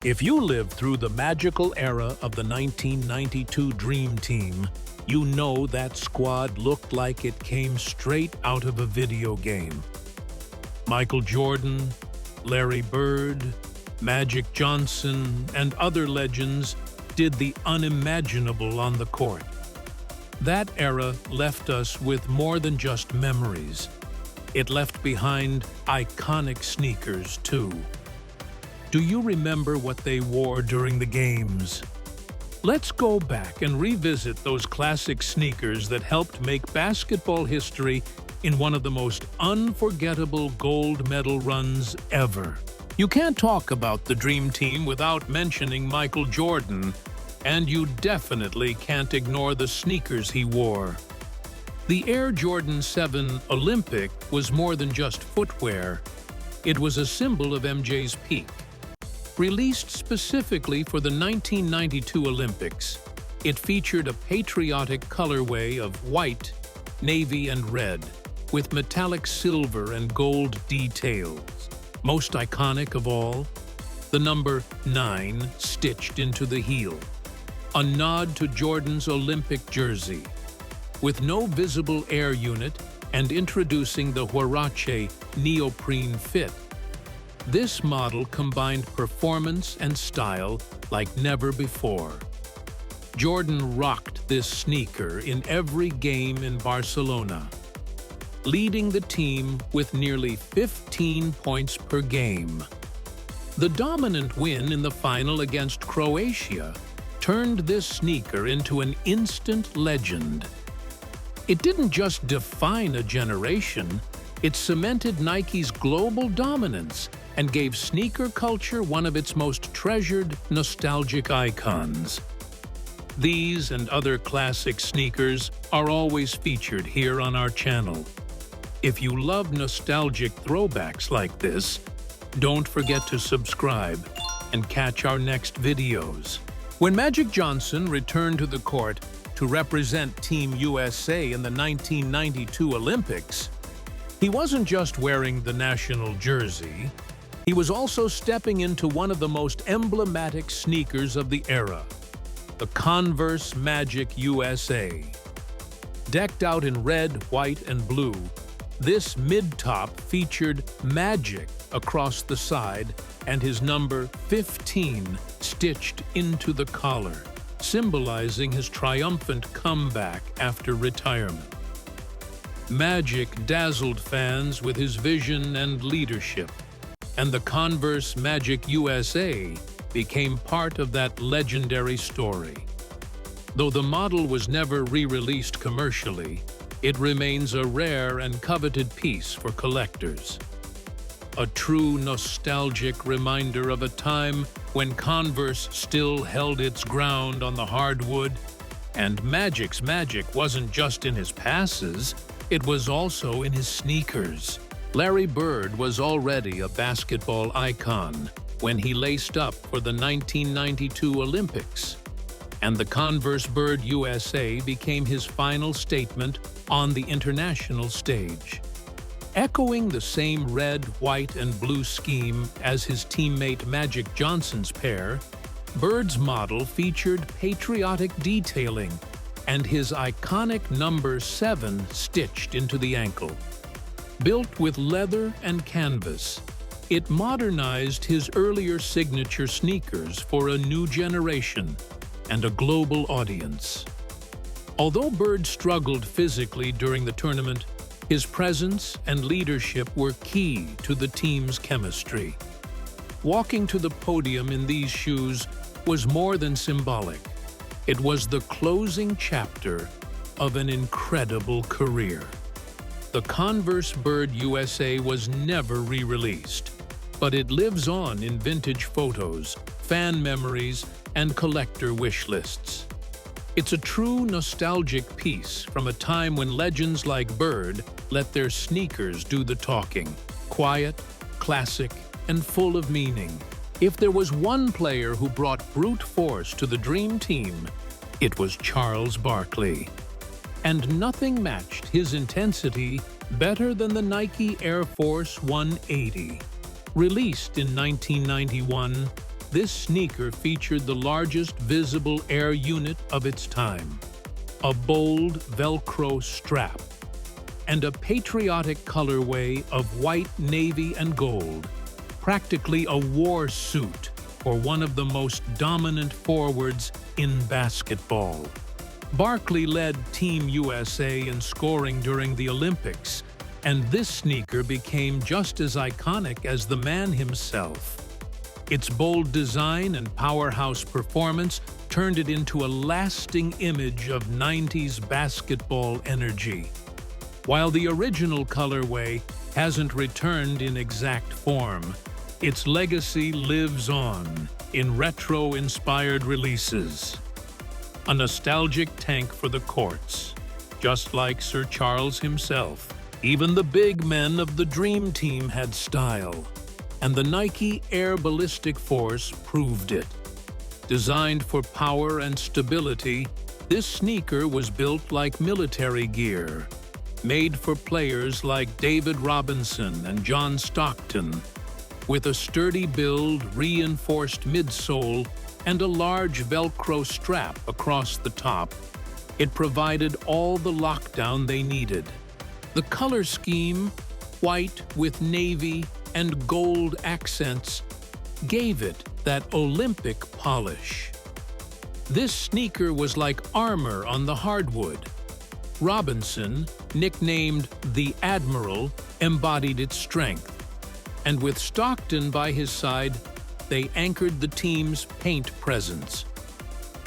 If you lived through the magical era of the 1992 Dream Team, you know that squad looked like it came straight out of a video game. Michael Jordan, Larry Bird, Magic Johnson, and other legends did the unimaginable on the court. That era left us with more than just memories. It left behind iconic sneakers, too. Do you remember what they wore during the games? Let's go back and revisit those classic sneakers that helped make basketball history in one of the most unforgettable gold medal runs ever. You can't talk about the Dream Team without mentioning Michael Jordan, and you definitely can't ignore the sneakers he wore. The Air Jordan 7 Olympic was more than just footwear. It was a symbol of MJ's peak. Released specifically for the 1992 Olympics, it featured a patriotic colorway of white, navy, and red, with metallic silver and gold details. Most iconic of all, the number 9 stitched into the heel, a nod to Jordan's Olympic jersey. With no visible air unit and introducing the Huarache neoprene fit, this model combined performance and style like never before. Jordan rocked this sneaker in every game in Barcelona, leading the team with nearly 15 points per game. The dominant win in the final against Croatia turned this sneaker into an instant legend. It didn't just define a generation, it cemented Nike's global dominance and gave sneaker culture one of its most treasured, nostalgic icons. These and other classic sneakers are always featured here on our channel. If you love nostalgic throwbacks like this, don't forget to subscribe and catch our next videos. When Magic Johnson returned to the court to represent Team USA in the 1992 Olympics, he wasn't just wearing the national jersey, he was also stepping into one of the most emblematic sneakers of the era, the Converse Magic USA. Decked out in red, white, and blue, this mid-top featured Magic across the side and his number 15 stitched into the collar, symbolizing his triumphant comeback after retirement. Magic dazzled fans with his vision and leadership, and the Converse Magic USA became part of that legendary story. Though the model was never re-released commercially, it remains a rare and coveted piece for collectors. A true nostalgic reminder of a time when Converse still held its ground on the hardwood, and Magic's magic wasn't just in his passes, it was also in his sneakers. Larry Bird was already a basketball icon when he laced up for the 1992 Olympics, and the Converse Bird USA became his final statement on the international stage. Echoing the same red, white, and blue scheme as his teammate Magic Johnson's pair, Bird's model featured patriotic detailing and his iconic number 7 stitched into the ankle. Built with leather and canvas, it modernized his earlier signature sneakers for a new generation and a global audience. Although Bird struggled physically during the tournament, his presence and leadership were key to the team's chemistry. Walking to the podium in these shoes was more than symbolic. It was the closing chapter of an incredible career. The Converse Bird USA was never re-released, but it lives on in vintage photos, fan memories, and collector wish lists. It's a true nostalgic piece from a time when legends like Bird let their sneakers do the talking. Quiet, classic, and full of meaning. If there was one player who brought brute force to the Dream Team, it was Charles Barkley. And nothing matched his intensity better than the Nike Air Force 180. Released in 1991, this sneaker featured the largest visible air unit of its time, a bold Velcro strap, and a patriotic colorway of white, navy, and gold, practically a war suit for one of the most dominant forwards in basketball. Barkley led Team USA in scoring during the Olympics, and this sneaker became just as iconic as the man himself. Its bold design and powerhouse performance turned it into a lasting image of 90s basketball energy. While the original colorway hasn't returned in exact form, its legacy lives on in retro-inspired releases. A nostalgic tank for the courts, just like Sir Charles himself. Even the big men of the Dream Team had style, and the Nike Air Ballistic Force proved it. Designed for power and stability, this sneaker was built like military gear, made for players like David Robinson and John Stockton. With a sturdy build, reinforced midsole, and a large Velcro strap across the top, it provided all the lockdown they needed. The color scheme, white with navy and gold accents, gave it that Olympic polish. This sneaker was like armor on the hardwood. Robinson, nicknamed the Admiral, embodied its strength, and with Stockton by his side, they anchored the team's paint presence.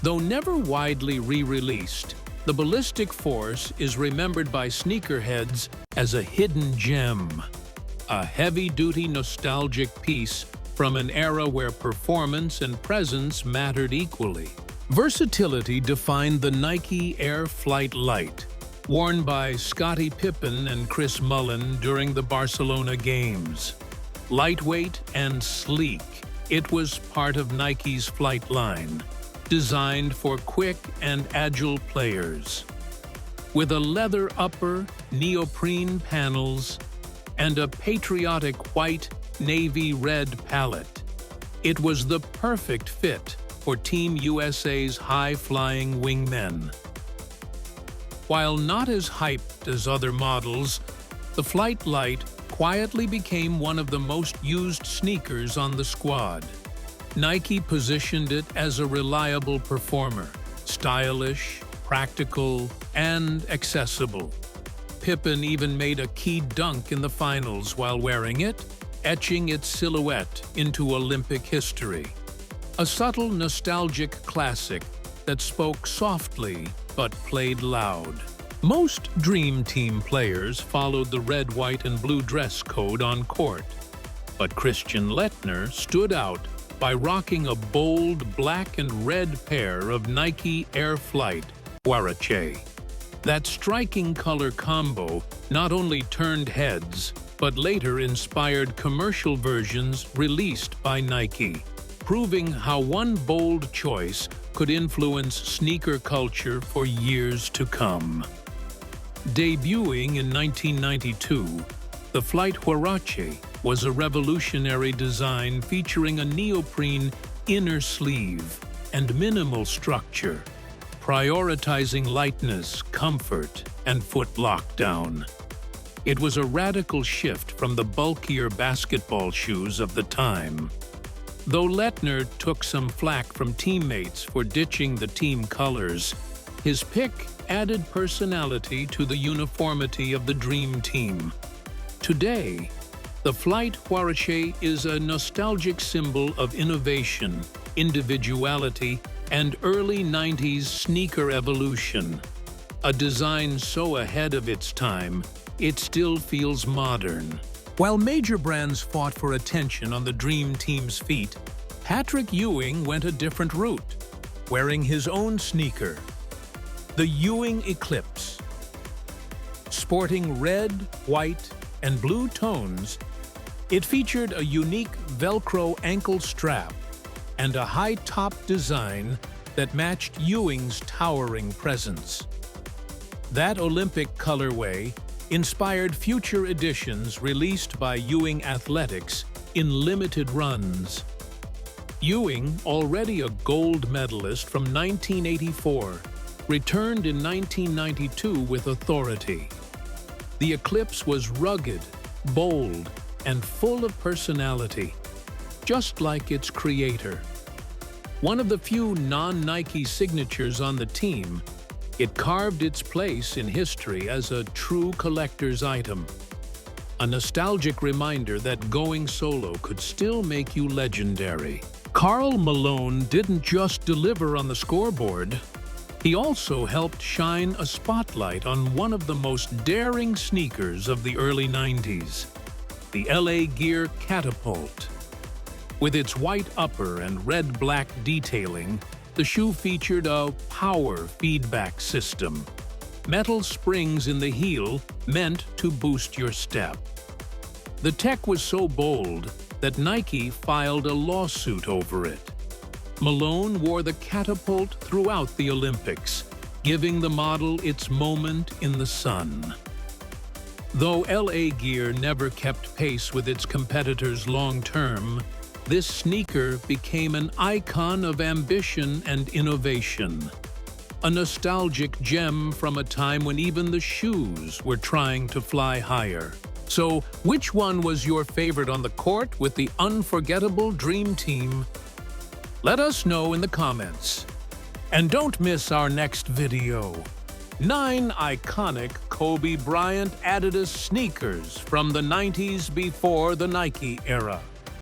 Though never widely re-released, the Ballistic Force is remembered by sneakerheads as a hidden gem, a heavy-duty nostalgic piece from an era where performance and presence mattered equally. Versatility defined the Nike Air Flight Lite, worn by Scottie Pippen and Chris Mullin during the Barcelona Games. Lightweight and sleek, it was part of Nike's flight line, designed for quick and agile players. With a leather upper, neoprene panels, and a patriotic white, navy red palette, it was the perfect fit for Team USA's high-flying wingmen. While not as hyped as other models, the Flight Lite quietly became one of the most used sneakers on the squad. Nike positioned it as a reliable performer, stylish, practical, and accessible. Pippen even made a key dunk in the finals while wearing it, etching its silhouette into Olympic history. A subtle, nostalgic classic that spoke softly but played loud. Most Dream Team players followed the red, white, and blue dress code on court, but Christian Laettner stood out by rocking a bold black and red pair of Nike Air Flight Huarache. That striking color combo not only turned heads, but later inspired commercial versions released by Nike, proving how one bold choice could influence sneaker culture for years to come. Debuting in 1992, the Flight Huarache was a revolutionary design featuring a neoprene inner sleeve and minimal structure, prioritizing lightness, comfort, and foot lockdown. It was a radical shift from the bulkier basketball shoes of the time. Though Laettner took some flack from teammates for ditching the team colors, his pick added personality to the uniformity of the Dream Team. Today, the Flight Huarache is a nostalgic symbol of innovation, individuality, and early 90s sneaker evolution. A design so ahead of its time, it still feels modern. While major brands fought for attention on the Dream Team's feet, Patrick Ewing went a different route, wearing his own sneaker, the Ewing Eclipse. Sporting red, white, and blue tones, it featured a unique Velcro ankle strap and a high-top design that matched Ewing's towering presence. That Olympic colorway inspired future editions released by Ewing Athletics in limited runs. Ewing, already a gold medalist from 1984, returned in 1992 with authority. The Eclipse was rugged, bold, and full of personality, just like its creator. One of the few non-Nike signatures on the team, it carved its place in history as a true collector's item. A nostalgic reminder that going solo could still make you legendary. Karl Malone didn't just deliver on the scoreboard. He also helped shine a spotlight on one of the most daring sneakers of the early 90s, the LA Gear Catapult. With its white upper and red-black detailing, the shoe featured a power feedback system. Metal springs in the heel meant to boost your step. The tech was so bold that Nike filed a lawsuit over it. Malone wore the Catapult throughout the Olympics, giving the model its moment in the sun. Though LA Gear never kept pace with its competitors long-term, this sneaker became an icon of ambition and innovation. A nostalgic gem from a time when even the shoes were trying to fly higher. So, which one was your favorite on the court with the unforgettable Dream Team? Let us know in the comments. And don't miss our next video. 9 iconic Kobe Bryant Adidas sneakers from the 90s before the Nike era.